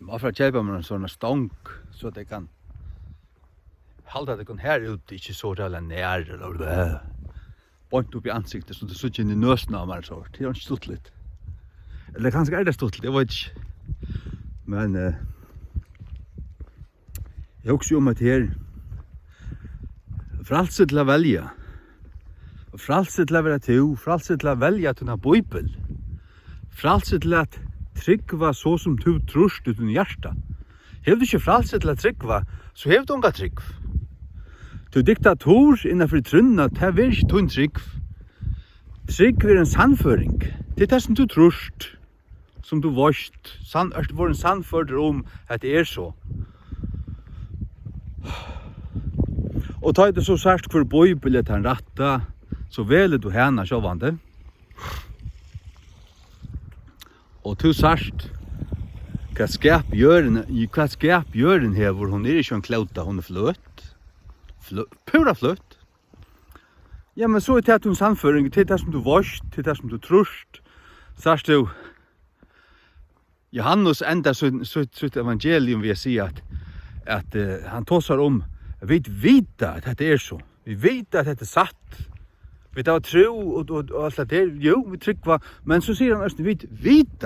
Varför köpa man en sån stång så det kan halda det kan här ute inte så jävla nær eller bort upp i ansiktet så det sitter in i nösen av mig så. Det är inte stuttligt. Eller kanske är det stuttligt, jag vet inte. Men jag också om att här frälse til å velge. Frälse til å være to, frälse til å velge til en bibel. Frälse til at tryggva så som du trust ut din hjärta. Hev du ikke frälse til å tryggva, så hev du unga tryggv. Du diktator innanfor trunna, det er ikke tunn tryggv. Tryggv er en sannføring. Det er det som du trust, som du varst. Det var en sannfører om at det er så. Og ta det så særst for bøybelet han ratta, så veler du henne sjåvande. Og du særst, hva skap gjør den her, hvor hun er ikke en klauta, hun er fløtt. Pura fløtt. Ja, men så er det en sannføring, til det som du varst, til det som du trust. Særst du, Johannes enda sitt evangelium vil jeg si at han tåsar om vi vet at det er så. Vi vet at det er satt. Vi tar tro og alt det der. Jo, vi trykker, men så sier han også, vi vet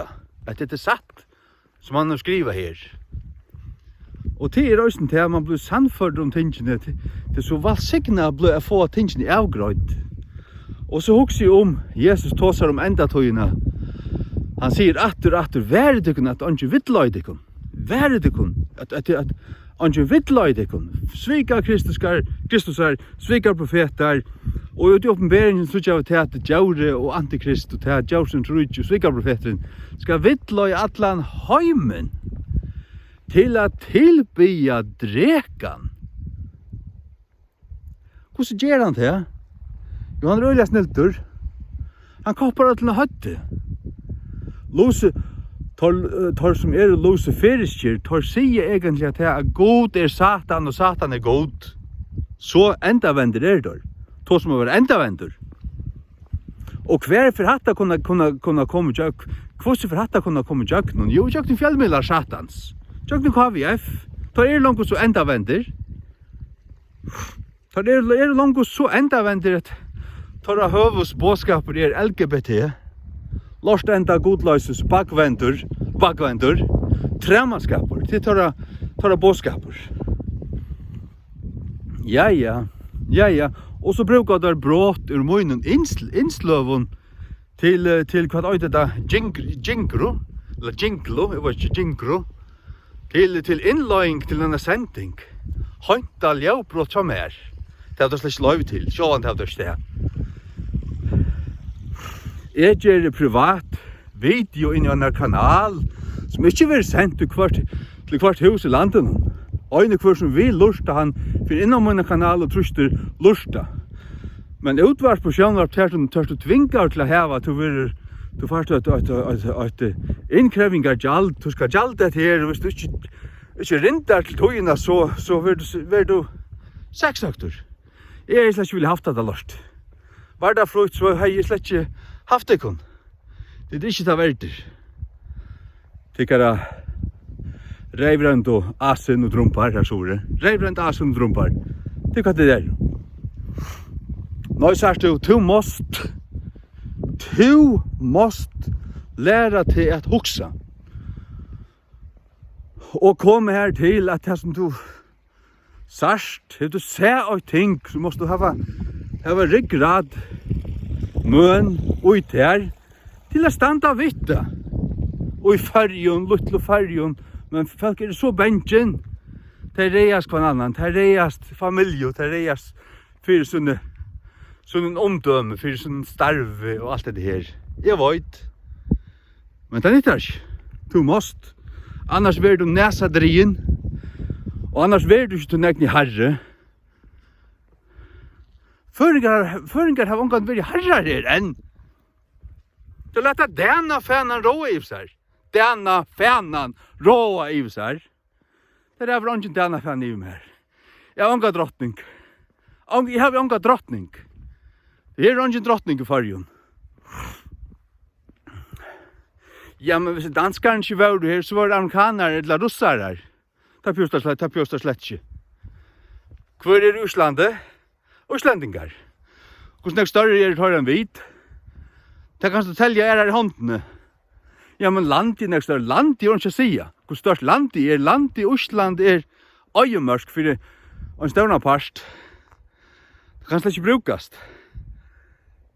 at det er satt, som han har skrivet her. Og det er også til at man blir sannført om tingene, det er så valgsikkene å få tingene avgrøyd. Og så husker jeg om Jesus tåsar om enda tøyene. Han sier atter, vær det kun at han ikke vittløy det kun. Vær det kun at Angen vittløy dekon, svika Kristus er, svika profeter, og ut i oppenberingen så gjør vi til at Djaure og Antikrist og til at Djaure som tror ikke, svika profeteren, skal vittløy atlan heimen til at tilbya drekan. Hvordan gjør han det? Jo, han er øyla sniltur. Han koppar at han høtte. Tar som er luciferisker, tar sier egentlig at god er Satan og Satan er god. Så endavender er der. To som er endavender. Og hver for hatta kunne komme jøk. Hvordan for hatta kunne komme jøk noen? Jo, jøk den fjellmidler Satans. Jøk den KVF. Tar er langt så endavender. Tar er langt så endavender at tar høvus båskaper er LGBT. Lorst enda godløses bakvendur, tremaskaper, til tar båskaper. Ja. Og så brukar der brått ur munnen innsløven til hva det da, jinkro, jeg vet ikke, jinkro, til innløying til denne sending. Høynta ljøvbrott som er. Det det slik løyv til, sjåan det sted. Jeg gjør privat video inn i en kanal som ikke vil sendt til hvert hus i landet. Øyne hver som vil lusta han for innom en kanal og truster lusta. Men utvart på sjønvarp tør du tvingar til å heva du først et innkreving av gjald. Du skal gjald det her, og hvis du ikke rindar til tøyene, så vil du seksaktor. Jeg slett ikke vil haft det lort. Var det frukt, så har jeg slett ikke haft det kun. Det er ikke det verder. Tykkara reivrand og asen og drumpar, her sore. Reivrand, asen og drumpar. Tykk at det er. Nå sier du, du måst lære til at huksa. Og komme her til at det som du sørst, hvis du ser av ting, så måst du hava ryggrad, møn, ut her, til å standa vitta. Og i fargen, luttle fargen, men folk er så bensjen. Det reias kvann annan, det reias familie, det reias fyrir sånne omdømme, fyrir sånne starve og alt det her. Jeg vet. Men det nytter ikke. Du måst. Annars vil du næsa drien. Og annars vil du ikke til nekni herre. Føringar har omgang vært herrar her enn. Du leta denne fanan råa i seg. Denne fanan råa i seg. Det er vel ikke denne fanan i meg her. Jeg har omgang drottning. Jeg har omgang drottning. Det er ikke drottning i fargen. Ja, men hvis danskaren ikke var du her, så var det amerikanere eller russere her. Det pjøster slett ikke. Hvor er Íslandet? Íslandingar. Hvordan er større er det enn vit? Det kan du telja er her i håndene. Ja, men landet er større. Landet er ikke å si. Hvor størst landet er. Landet i Ísland er øyemørsk for en større part. Det kan slett ikke brukast.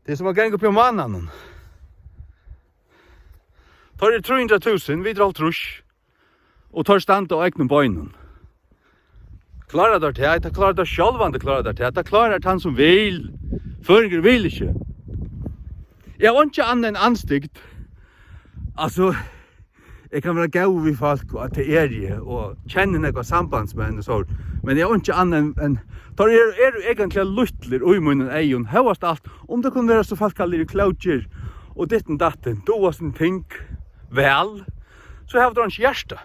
Det er som å genge på mannen. Tar det 300.000, vi drar trus. Og tar stand og egnen bøynen. Klarar det til, det klarar det sjálvande klarar det til, det klarar han som vil. Føringer vil ikke. Jeg har ikke annet enn anstikt. Altså, jeg kan være gav vi folk at det er jeg, og kjenne noe sambandsmenn og så. Men jeg har ikke annet enn, tar er egentlig luttler og i munnen egen, høyast alt, om det kunne være så folk kallir klautjer, og ditten datten, doa sin ting, vel, så har de ikke hjärsta.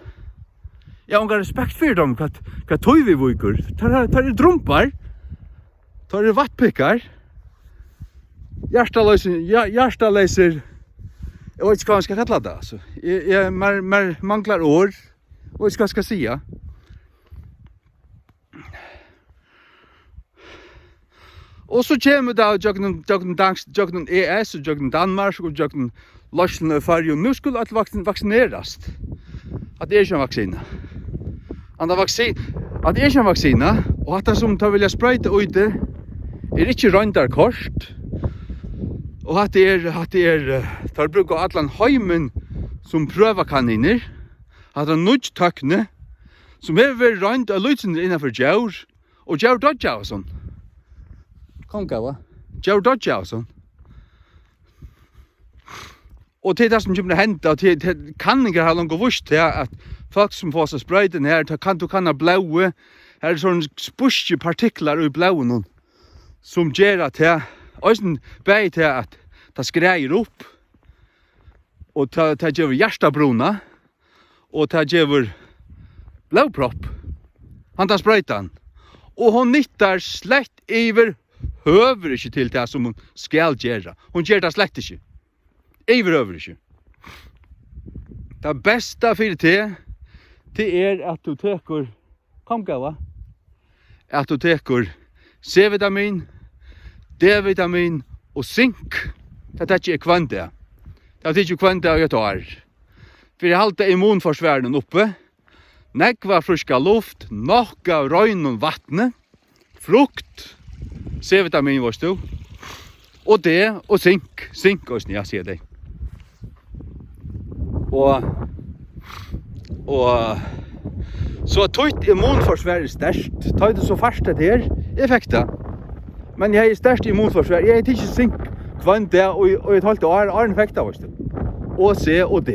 Jeg har respekt for dem, hva tøy vi vuker. Tar er drumpar, tar er vattpikkar, hjertaleiser, jeg vet ikke hva man skal kalla det, altså. Jeg manglar ord, og jeg skal sia. Og så kommer det jøgnen ES, og jøgnen Danmark, og jøgnen Løslen og Farjo. Nå skulle alt vaksinerast. At det er ikke en vaksine. At det er ikke en vaksine, og at det som tar vilja sprøyte ute, er ikke røyndarkort. Og at det er tar bruk av allan heimen som prøvakaniner, at det er nødt tøkne, som er vært røynt av lydsender innenfor djaur, og djaur dodja og sånn. Kom gava. Djaur dodja og sånn. Og til det som kommer hente, og til kanninger har langt vust til at folk som får seg sprøyten her, du kan ha blaue, her er sånne spørsje partikler i blauen, som gjør at det er bæg til at det skreier opp, og det gjør hjertabruna, og det gjør blåpropp. Han tar sprøyten. Og hun nyttar slett iver høver ikke til det som hun skal gjøre. Hun gjør det slett ikke. Iver høver ikke. Det beste for det er at du teker, kom gava, at du teker C-vitamin, D-vitamin og zink. Det er ikke kvante. Det er ikke kvante av et år. For jeg halte immunforsværen oppe, nekva friska luft, nokka røyn og vattne, frukt, C-vitamin var stå, og det, og zink, også, jeg sier det. Og så tøyt immunforsvær er størst, tøyt det så fast det her, effekta. Men jeg er størst immunforsvær, jeg er ikke zink, kvant det, og jeg talte er en effekta, vet du. Og C og D.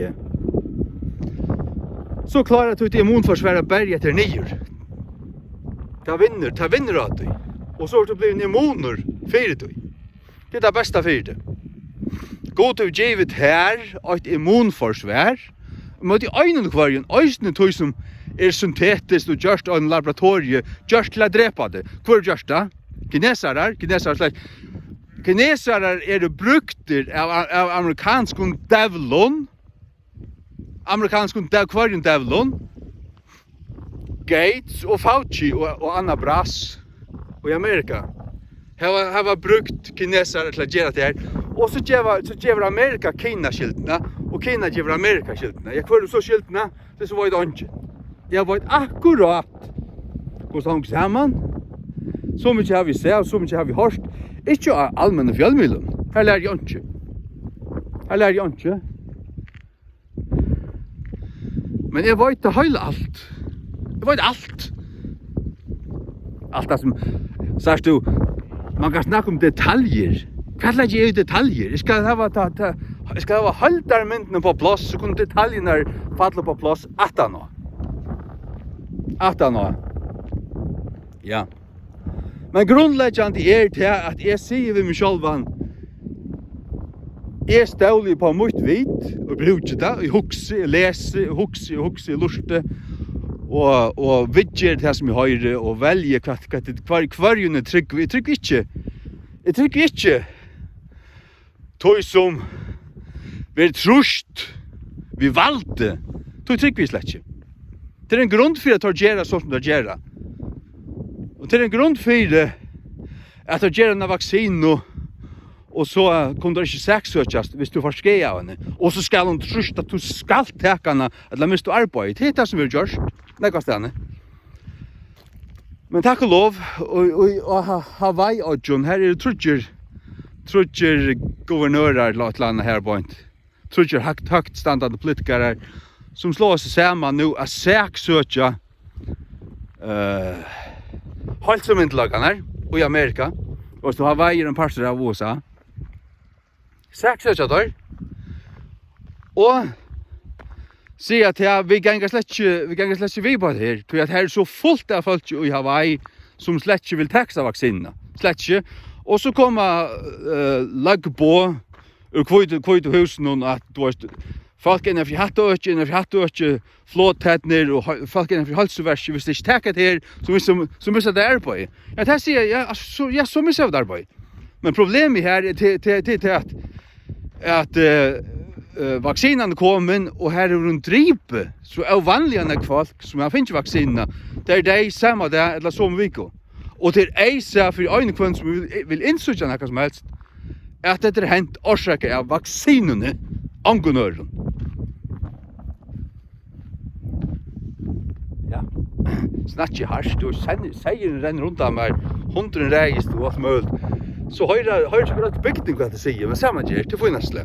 Så klarer jeg tøyt immunforsvær å berge etter nyer. Det vinner av det. Og så er det blitt immuner for det. Det er det beste for det. God til givet her, et immunforsvær, mot i øynene kvarjen, øynene tog som er syntetisk og gjørst av en laboratorie, gjørst til å drepe det. Hvor gjørst det? Kinesarer er det brukter av amerikansk devlon, kvarjen devlon, Gates og Fauci og Anna Brass og i Amerika. Her var brukt kinesarer til å gjøre det her. Og så gjør Amerika Kina-skiltene, og Kina gjør Amerika-skiltene. Jeg kvar så skiltene, det så var det ikke. Jeg var akkurat hvordan de sammen. Så mye har vi sett, så mye har vi hørt. Ikke av allmenne fjellmidlen. Her lærer jeg ikke. Men jeg vet det hele alt. Jeg vet alt. Alt det som, sier du, man kan snakke om detaljer. Hva legger jeg i detaljer? Jeg skal ha halvdarmyndene på plass, så kunne detaljene falle på plass 18 år. Ja. Men grunnleggende er til at jeg sier ved meg selv, jeg ståler på mitt vidt, og bruker det, jeg hukser, jeg leser, jeg lurer, og vidger det som jeg hører, og velger hver jeg trykker. Jeg trykker ikke tog som vil trust vi valgte, tog trygg vi slett ikke. Det en grund for at de gjør sånn som de gjør. Og det en grund for at de gjør en vaksine, og så kommer det ikke seksøkjast hvis du får skje av henne. Og så skal hun truste at du skal teke henne, eller miste arbeid. Det det som vi har gjort. Nekva stedene. Men takk og lov, og Hawaii og John, her det trutjer guvernører til landet her på en. Trutjer høgt standande politikere som slår seg sammen nå av seksøkja halsomyndelagene her i Amerika. Og så Hawaii en parter av USA. Seksøkja der. Og sier at vi ganger slett ikke vi på det her. For at her så fullt av folk i Hawaii som slett ikke vil tekse vaksinene. Slett ikke. Og så kommer lagg på ur kvite husen at du vet, folk innenfor hattøkje, flåttettner og folk innenfor halsversk, hvis det ikke tekker det her, så misser det arbeid. Ja, det sier jeg, så misser det arbeid. Men problemet her er at vaksinene kommer, og her rundt dripe, så er vanlige enn folk som har finnet vaksinene, det de samme der, eller som viko. Og til eisa for øyne kvann som vil innsøkja noe som helst, at dette er hent årsaker av vaksinene angonøren. Ja, snart ikke harsk, og seieren renner rundt av meg, hundren reist og alt mulig. Så høyre ikke rett bygning hva det sier, men sammen gjør det finnestle.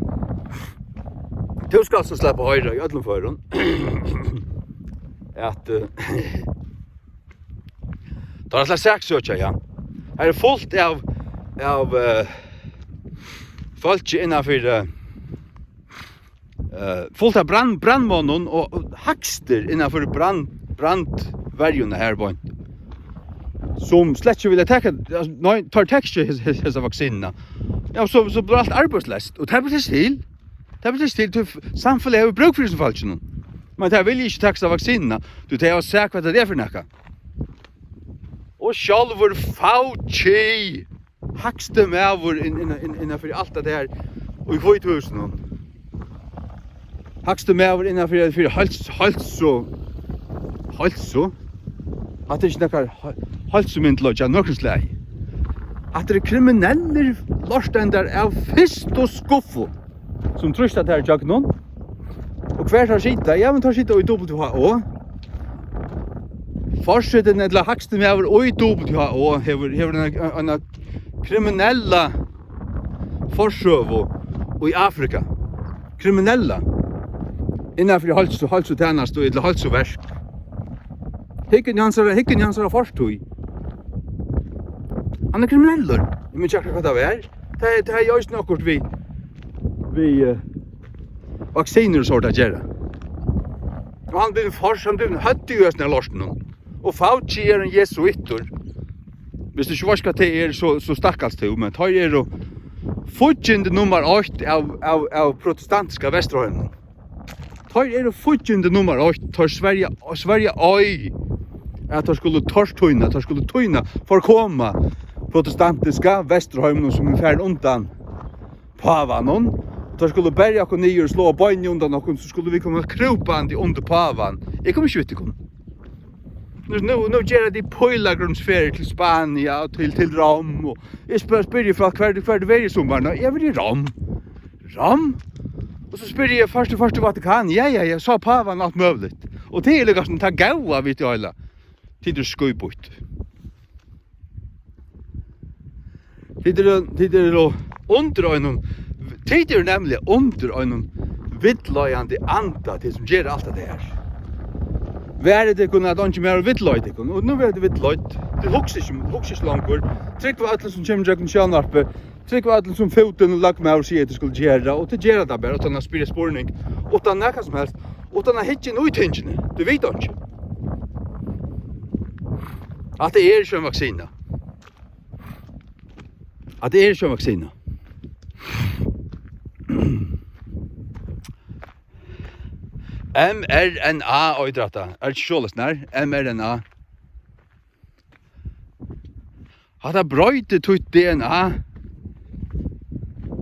Du skal altså slippe høyre i ødelen føren. At det er en slags seksøkja, ja. Her er fullt av folk innenfor fullt av brandmånen og hakster innenfor brandverjene her på en. Som slett ikke vil tekke, tar tekst ikke disse vaksinene. Ja, så blir alt arbeidsløst, og det blir til. Det blir til samfunnet har bruk for disse folkene. Men det vil ikke tekste vaksinene, du tar å se hva det er for noe. Og sjálfur Fauci hakste med innenfor alt det her og i Hvithusen. Hakste med innenfor halso. At det ikke noe halsomyndlodja noen slag. At det er kriminelle lorstender av fyrst og skuffu som trøst at det er jak noen. Og hver tar skita? Ja, men tar skita i WHO. Forsøtten eller hakste med over i WHO hever en kriminella forsøvo i Afrika. Kriminella. Innenfor halsotjenest og halsoversk. Hikken jansar forstøy. Han er krimineller. Jeg vet ikke hva det er. Det er jo ikke noe vi vaksiner og sånt å gjøre. Og han blir høtt i øsene av lorsen. Og Fauci er en jesuitter. Hvis du ikke vet hva det er, så stakkels det, men det er jo fudgjende nummer 8 av protestantiske Vesterhøyene. Det er jo fudgjende nummer 8 til Sverige øy at de skulle torstøyne, at de skulle tøyne forkomme protestantiske Vesterhøyene som er ferdig undan pavanen. De skulle berge oss nye og slå bøyne undan oss, så skulle vi komme krupande under pavan. Jeg kommer ikke vidt ikke. Nu gjør de pøylagrunnsferier til Spania og til Rom. Og jeg spør jeg folk hver det var i sommeren. Jeg var i Rom. Rom? Og så spør jeg først Vatikan. Ja, sa pavan alt mulig. Og det er liksom som ta gaua vidt i alle. Tid er skøybort. Tid er under øynene. Tid er nemlig under øynene vittløyende anda til som gjør alt det her. Været det kunne at han ikke mer vittløyt det kunne, og nå er det vittløyt. Det hokser ikke langt. Trykk var alle som kommer til kjønarpe, trykk var alle som foten og lagt med og sier at det skulle gjøre, og det gjør det bare, utan å spille spårning, utan noe som helst, utan å hitte noe i tingene. Du vet ikke. At det er ikke en vaksine. At det er ikke en vaksine. mRNA øydrata. Er det ikke sjålest nær? mRNA. Har det brøytet ut DNA?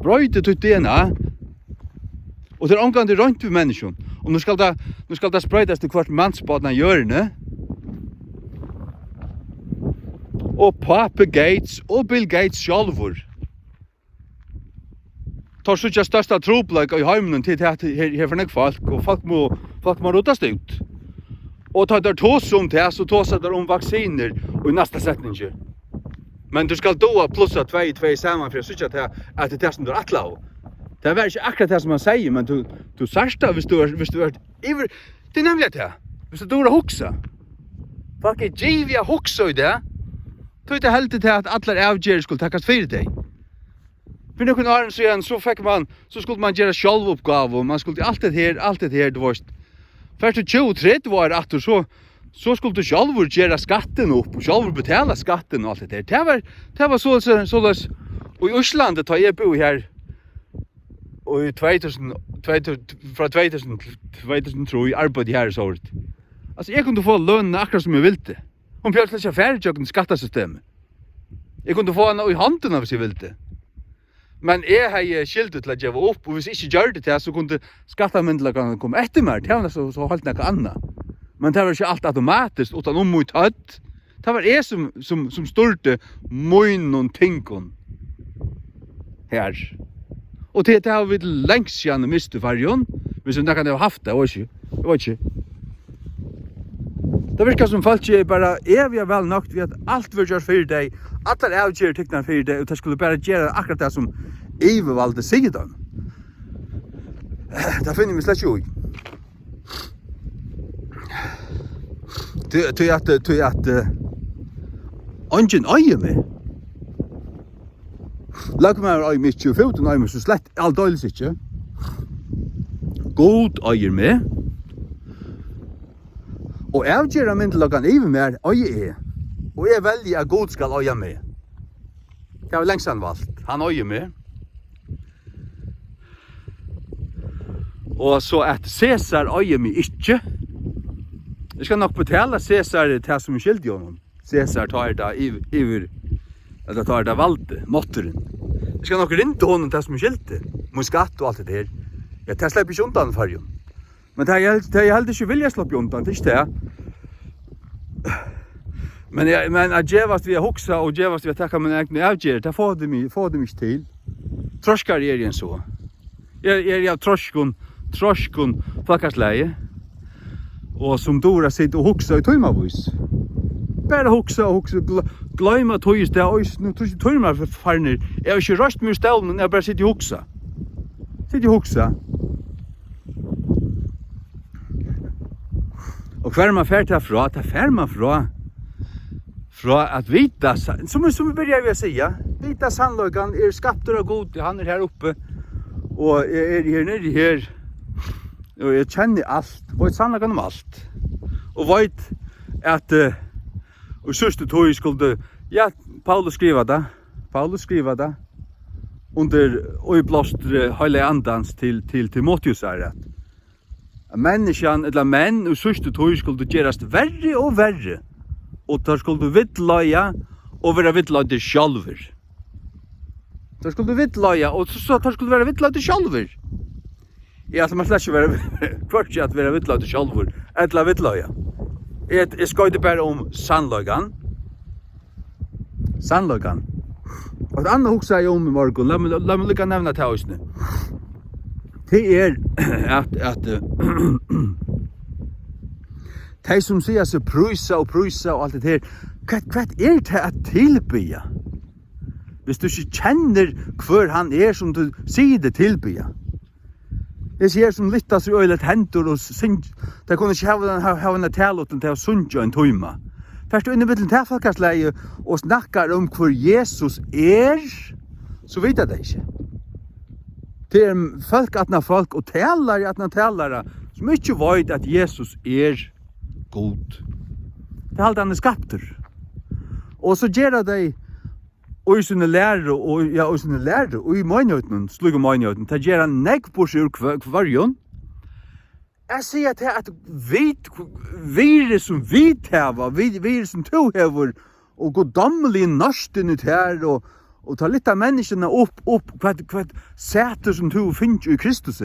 Brøytet ut DNA? Og det omgående rundt ved mennesken. Og nu skal det sprøytas til hvert mannsbaden hjørne. Og Pape Gates og Bill Gates sjálvur. Tar så ikke største trobleik i heimen til at her for nek folk, og folk må rotast ut. Og tar der tås om det, så tås der om vaksiner og i neste setninger. Men du skal då plussa 2 sammen for å sykke til at det er som du er atla av. Det er ikke akkurat det som han sier, men du sørsta hvis du er iver. Det er nemlig det. Hvis du er hoksa. Folk er givig hoksa i det. Så er det heldig til at alle avgjør skulle takkast fyrir deg. For noen åren siden så skulle man gjøre sjálvoppgave, man skulle alt det her, du vet. Først til 20-30 år etter, så skulle du sjálvur gjøre skatten opp, og sjálvur betala skatten og alt det der. Det var således, og i Øslandet tar jeg bo her, og i 2000 tror jeg arbeidde her så året. Altså, jeg kunne få lønnen akkurat som jeg ville. Hun bjør slik ferdig til skattesystemet. Jeg kunne få henne i handen hvis jeg ville. Men jeg har skildet til å gjøre opp, og hvis jeg ikke gjør det til, så kunne skattemyndighetene komme etter meg, til henne så holdt noe annet. Men det var ikke alt automatisk, utan mot høtt. Det var jeg som styrte noen tingene her. Og det har vi lengst siden mistet fargen, hvis vi kan ha haft det, jeg vet ikke. Det virker som folk er bare evig vel nok ved at alt vil gjøre for deg, alle avgjør tikkene for deg, og det skulle bare gjøre akkurat det som Ivevalde sier dem. Det finner vi slett jo i. Til at ungen øyer meg. Lag meg øyer meg 24, øyer meg så slett aldeles ikke. God øyer meg. Og avgjør min til å kan øye meg øyer er. Og jeg velger at God skal øye meg. Det var lengst han valgt. Han øyer meg. Og så at Cæsar øyer meg ikke. Jeg skal nok betale Cæsar det som er skilt i honom. Cæsar tar det iver, eller tar det valgte, måtteren. Jeg skal nok rinte honom det som er skilt, mot skatt og alt det her. Ja, det slipper ikke undan for jo. Men det er helt ikke vilja slipper undan, det er ikke det. Men at djevast vi har hoksa og djevast vi har takka min egne avgjør, det får de ikke til. Troskar er en så. Jeg av troskun folkersleie. Og som Dora sitter og hoksa i tøymavis. Bare hoksa, gløyma tøys, det er også, nu tøys tøyma farnir. Jeg har ikke røst mye stavlen, jeg bare sitter og hoksa. Og hver man fær fra, det fær man fra at vita, som vi begynner ved å si, vita sannløygan er skaptur av god, han er her oppe, og jeg er nede her, og jeg kjenner alt, vet sannløygan om alt, og vet at og sørste tog skulle, ja, Paulus skriva det, under øyblåstre heilige andans til Timotheus er at menneskene, eller menn, og sørste tog skulle gjerast verre og verre, og der skulle vittlaja og være vittlaja sjálfur. Der skulle vittlaja, og så der skulle være vittlaja sjálfur. Jeg at man slett ikke være, kvart at være vittlaja sjálfur, eller vittlaja. Jeg skal ikke bare om sannløygan. Og et annet hoksa jeg om i morgen, la meg lykka nevna til oss nu. Det er at de som sier seg prysa og alt det her, hva er det at tilbya? Hvis du ikke kjenner hver han er som du sier det tilbya. Jeg sier som litt av seg øylet hendur og synd. Det kunne ikke ha en taluten til å sundja en tøyma. Først du innebettel til folkersleie og snakkar om hvor Jesus er, så vet jeg det ikke. Det er folk atna folk og talare atna talare som ikke vet at Jesus er god. Det er alt han er skapter. Og så gjør det og sine lærere og i møgnøyten, slug om møgnøyten, det gjør han neggborsi ur kvarjon. Jeg sier at vi som vi teva, vi som to hever, og gå dammelig norsten ut her, og ta litt av menneskene opp hva seter som to finner i Kristus.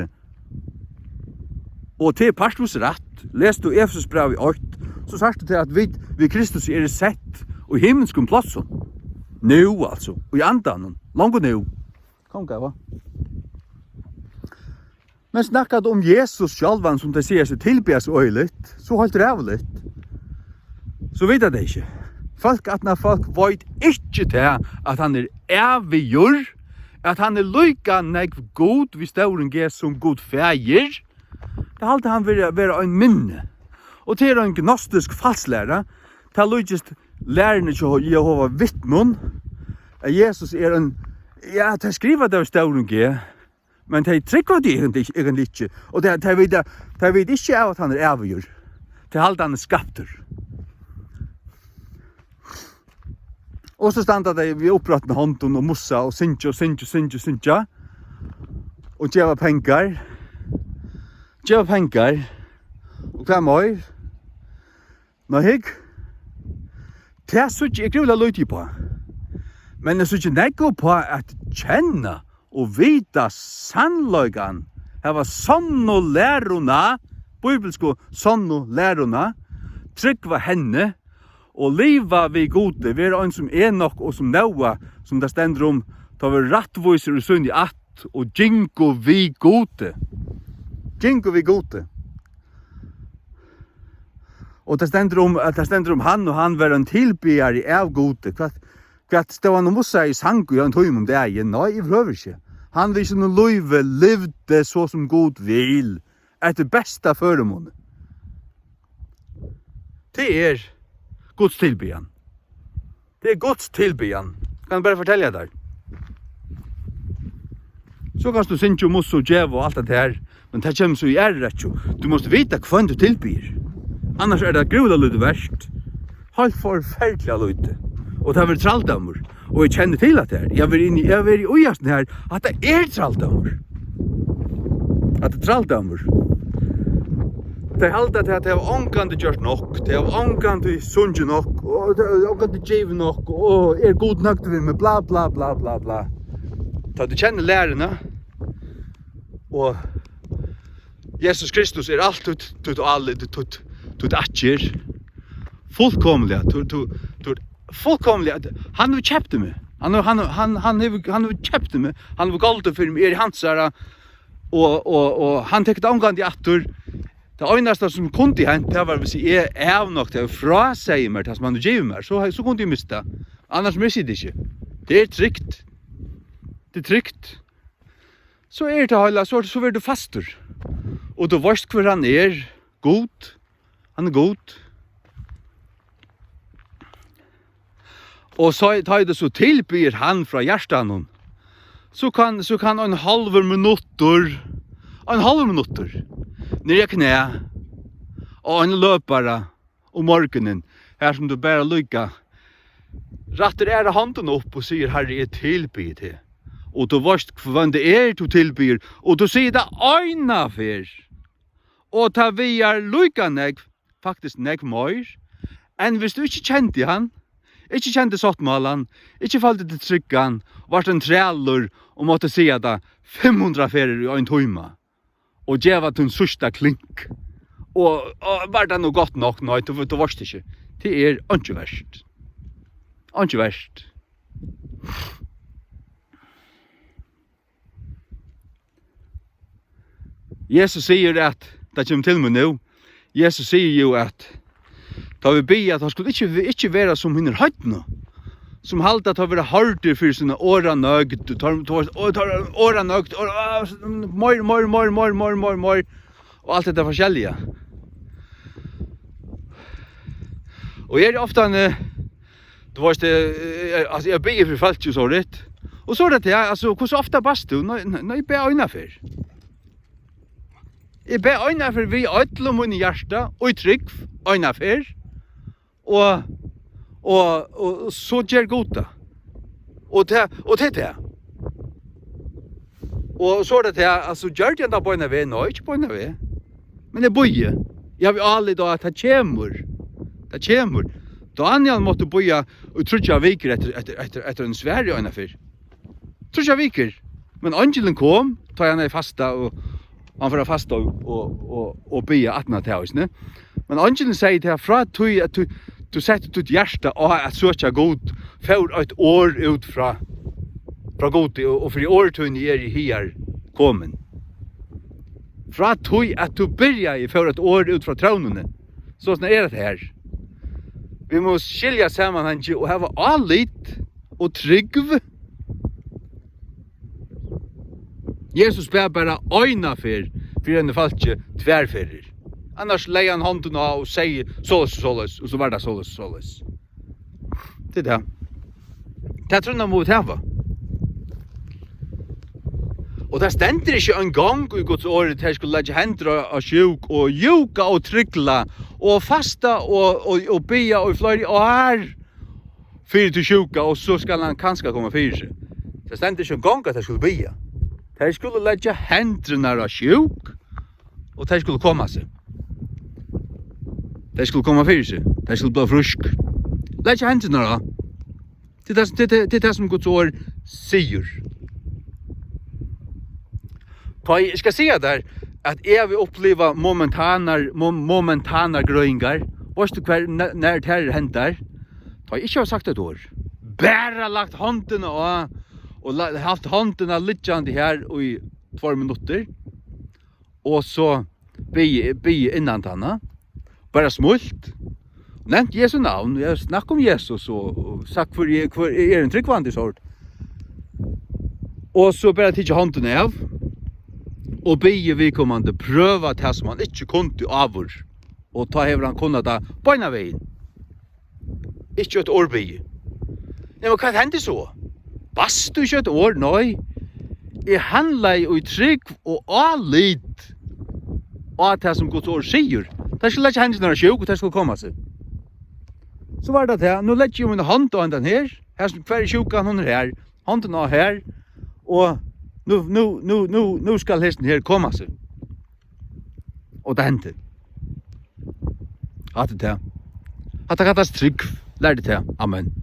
Og til Paulus rätt, läs du Efesus brev i 8, så sagt du til at vi Kristus sett og i himmelskum platsen. Nu altså, og i andan, langt nu. Kom gava. Men snakket om Jesus sjálvan som de sier seg tilbes øyligt, så holdt rævligt. Så vet jeg det ikke. Folk vet ikke til at han eviggjør, at han lykka negv god, hvis stauren ger som god feir. Det halte han være en minne. Og til en gnostisk falslære, til lykist lærerne til Jehova vittnon, at Jesus en, ja, de skriver det stauren ger, men de trykker det egentlig ikke. Og de vet ikke av at han eviggjør. De halte han skapter. Og så standa de ved opprattende hånden og mussa og syntja. Og djeva pengar. Og hva mer? Nå hikk. Det er så ikke grivla løyti på. Men det er så ikke nekko på at kjenne og vita sannløygan. Her var sånn og læruna, bibelsko sånn og læruna, tryggva henne, og liva vi gode, vi en som nok og som Noa, som det stender om, ta vi rattviser og sunn i att, og djinko vi gode. Og det stender om han, og han var en tilbyr i av gode. Hva stod han og mussa i sang og en tøym om det er? Nei, jeg prøver ikke. Han vil ikke noe løyve levde så som god vil, etter besta føremåne. Det Guds tilbyan. Det er Guds tilbyan. Kan jeg bare fortelle deg. Så kan du synge om oss og djev og alt det her, men det kommer så i rett jo. Du måste vite hva du tilbyr. Annars det grula lite verst. Helt forferdelig lite. Og det har vært tralldammer. Og jeg kjenner til at det her. Jeg har vært i ujasten her at det tralldammer. At det tralldammer. Det halda til at det var ångande gjort nok, det var ångande sunge nok, og det var ångande djiv nok, og god nok til vi med bla bla bla bla bla. Da du kjenner lærerne, og Jesus Kristus alt tut alle, tut atjer, fullkomlig, han har kjøpt meg, han har kjøpt meg, han har galt for meg, i hansara, og han tekket ångande atter. Det eneste som kunde hent, det var hvis jeg av nok til å frasege meg det som han giver meg, så kunne jeg miste. Annars mister det ikke. Det er trygt. Så det hele, så blir du faster. Og du vet hvor han god. Han god. Og så tar det så tilbyr han fra hjertan. Så kan en halv minutter, nere i knä, og en løpare om morgenen, her som du bare lykka, ratter handen opp og sier, Herre, jeg tilbyr til. Og du vet hva det du tilbyr, og du sier det øyne for. Og ta vi lykka nek, faktisk nek mer, enn hvis du ikke kjente han, ikke kjente sottmalen, ikke falte til tryggan, vart en treller og måtte si det 500 ferer i en tøyma. Og djeva til en sørsta klink. Og var det noe godt nok? Nei, du varst ikke. Det ikke verst. Ikke verst. Jesus sier at, det kommer til meg nå, Jesus sier jo at, da vi ber at han skulle ikke være som hinner høyt nå, som halta att vara harder för sina åra nögt, åra nögt, more, och allt det där forskjelliga. Och jag ofta du vet det, alltså jag ber för fallet ju så rätt. Och så det alltså hur så ofta bast du när jag ber öjna för. Jag ber öjna för vi öllum mun hjärta och trygg öjna för. Og så gjør gota. Og det. Og så det altså gjør det da bøyna ved, nå ikke bøyna ved. Men det bøye. Jeg har alle da at det kommer. Daniel måtte bøye og trutja viker etter en Sverige øyna fyr. Trutja viker. Men angelen kom, ta han i fasta og han får fasta och be attna till oss, ne? Men angelen säger till fra tui att du sätter ditt hjärta och att söka god för ett år ut fra god och för i år tun är i här kommen. Fra tui att du börjar i för ett år ut fra tronen. Så är det här. Vi måste skilja samman och ha allit och trygg. Jesus ber bara öjna för en falske tvärferer. Annars lägger han handen av och säger såles, och så var det såles. Det är det. Det tror jag mot hava. Og det stender ikke en gang i Guds ord at jeg skulle legge hender av sjuk og juka og tryggla og fasta og bia og flere år fyrir til sjuka og så skal han kanskje komme fyrir seg. Det stender ikke en gang at jeg skulle bia. Jeg skulle legge hendene av sjuk og jeg skulle komme seg. Jeg skulle komme fyrir seg. Jeg skulle bli frusk. Legge hendene av. Det er det som Guds ord sier. Jag ska säga där att jag vill uppleva momentana gröingar. Vet du när det här händer? Jag inte har sagt ett år. Bara lagt handen och haft handen liggande här i 2 minuter. Och så be innan tanna. Bara smult. Nämnt Jesu namn. Jag snackar om Jesus och sagt för er en tryggvande sort. Och så bara titta handen av. Og bygge vidkommande prøva til som han ikke kunne avur. Og ta hever han kunnet da beina veien. Ikke et år bygge. Nei, men hva hender så? Bast du ikke et år? Nei. Jeg handler i trygg og allit. Og at det som Guds år sier. Det skulle ikke hende når det sjuk, og det skulle komme seg. Så var det det. Nå legger jeg min hånd og den her. Her som hver sjukan hun her. Hånden er her. Og nu skal hesten her komme seg. Og det hendte. Hatt det til. Hatt det trygg. Lær det til. Amen.